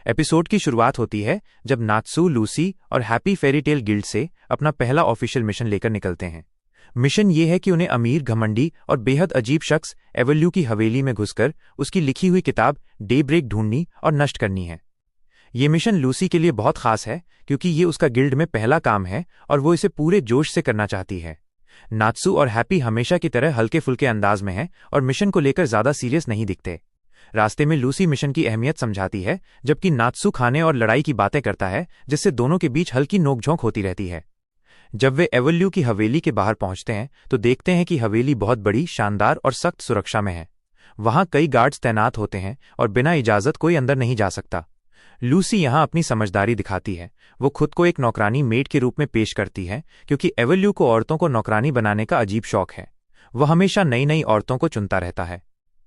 Episode की शुरुआत होती है जब नात्सू लूसी और हैप्पी फेरी टेल गिल्ड से अपना पहला ऑफिशियल मिशन लेकर निकलते हैं। मिशन ये है कि उन्हें अमीर, घमंडी और बेहद अजीब शख्स एवल्यू की हवेली में घुसकर उसकी लिखी हुई किताब डेब्रेक ढूंढनी और नष्ट करनी है। ये मिशन लूसी के लिए बहुत खास है क्योंकि ये उसका गिल्ड में पहला काम है और वो इसे पूरे जोश से करना चाहती है। नात्सू और हैप्पी हमेशा की तरह हल्के फुल्के अंदाज में हैं और मिशन को लेकर ज्यादा सीरियस नहीं दिखते। रास्ते में लूसी मिशन की अहमियत समझाती है जबकि नात्सू खाने और लड़ाई की बातें करता है जिससे दोनों के बीच हल्की नोकझोंक होती रहती है। जब वे एवल्यू की हवेली के बाहर पहुंचते हैं तो देखते हैं कि हवेली बहुत बड़ी, शानदार और सख्त सुरक्षा में है। वहां कई गार्ड्स तैनात होते हैं और बिना इजाजत कोई अंदर नहीं जा सकता। लूसी यहां अपनी समझदारी दिखाती है। वो खुद को एक नौकरानी मेड के रूप में पेश करती है क्योंकि एवल्यू को औरतों को नौकरानी बनाने का अजीब शौक है। वह हमेशा नई नई औरतों को चुनता रहता है।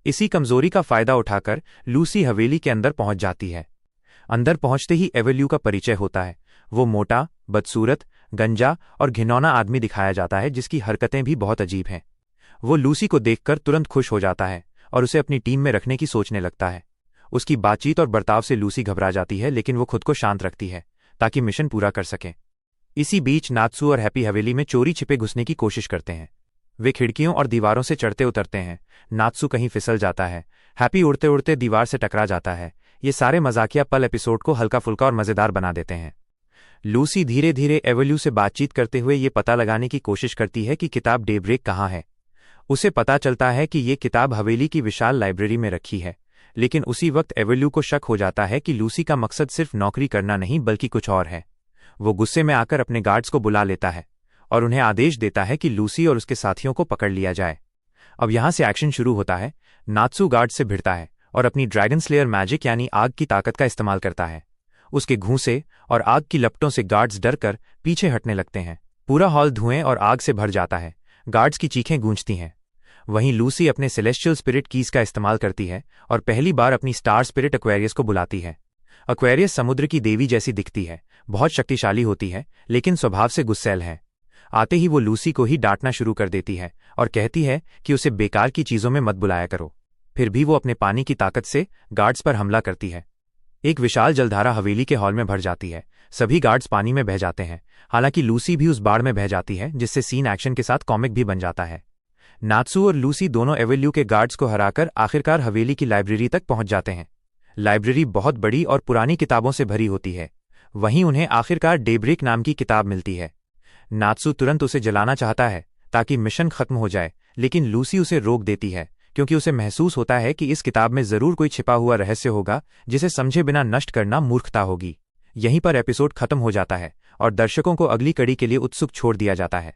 इसी कमजोरी का फायदा उठाकर लूसी हवेली के अंदर पहुंच जाती है। अंदर पहुंचते ही एवल्यू का परिचय होता है। वो मोटा, बदसूरत, गंजा और घिनौना आदमी दिखाया जाता है जिसकी हरकतें भी बहुत अजीब हैं। वो लूसी को देखकर तुरंत खुश हो जाता है और उसे अपनी टीम में रखने की सोचने लगता है। उसकी बातचीत और बर्ताव से लूसी घबरा जाती है लेकिन वो खुद को शांत रखती है ताकि मिशन पूरा कर सके। इसी बीच नात्सू और हैप्पी हवेली में चोरी छिपे घुसने की कोशिश करते हैं। वे खिड़कियों और दीवारों से चढ़ते उतरते हैं। नात्सू कहीं फिसल जाता है। हैप्पी उड़ते उड़ते दीवार से टकरा जाता है। ये सारे मजाकिया पल एपिसोड को हल्का फुल्का और मजेदार बना देते हैं। लूसी धीरे धीरे एवल्यू से बातचीत करते हुए ये पता लगाने की कोशिश करती है कि किताब डेब्रेक कहाँ है। उसे पता चलता है कि ये किताब हवेली की विशाल लाइब्रेरी में रखी है, लेकिन उसी वक्त एवल्यू को शक हो जाता है कि लूसी का मकसद सिर्फ नौकरी करना नहीं बल्कि कुछ और है। वो गुस्से में आकर अपने गार्ड्स को बुला लेता है और उन्हें आदेश देता है कि लूसी और उसके साथियों को पकड़ लिया जाए। अब यहां से एक्शन शुरू होता है। नात्सू गार्ड से भिड़ता है और अपनी ड्रैगन स्लेयर मैजिक यानी आग की ताकत का इस्तेमाल करता है। उसके घूंसे और आग की लपटों से गार्ड्स डरकर पीछे हटने लगते हैं। पूरा हॉल धुएं और आग से भर जाता है। गार्ड्स की चीखें गूंजती हैं। वहीं लूसी अपने सेलेस्टियल स्पिरिट कीज का इस्तेमाल करती है और पहली बार अपनी स्टार स्पिरिट एक्वेरियस को बुलाती है। एक्वेरियस समुद्र की देवी जैसी दिखती है, बहुत शक्तिशाली होती है लेकिन स्वभाव से गुस्सैल है। आते ही वो लूसी को ही डांटना शुरू कर देती है और कहती है कि उसे बेकार की चीजों में मत बुलाया करो। फिर भी वो अपने पानी की ताकत से गार्ड्स पर हमला करती है। एक विशाल जलधारा हवेली के हॉल में भर जाती है। सभी गार्ड्स पानी में बह जाते हैं। हालांकि लूसी भी उस बाढ़ में बह जाती है जिससे सीन एक्शन के साथ कॉमिक भी बन जाता है। नात्सू और लूसी दोनों एवल्यू के गार्ड्स को हराकर आखिरकार हवेली की लाइब्रेरी तक पहुंच जाते हैं। लाइब्रेरी बहुत बड़ी और पुरानी किताबों से भरी होती है। वहीं उन्हें आखिरकार डेब्रेक नाम की किताब मिलती है। नात्सू तुरंत उसे जलाना चाहता है ताकि मिशन खत्म हो जाए, लेकिन लूसी उसे रोक देती है क्योंकि उसे महसूस होता है कि इस किताब में जरूर कोई छिपा हुआ रहस्य होगा जिसे समझे बिना नष्ट करना मूर्खता होगी। यहीं पर एपिसोड खत्म हो जाता है और दर्शकों को अगली कड़ी के लिए उत्सुक छोड़ दिया जाता है।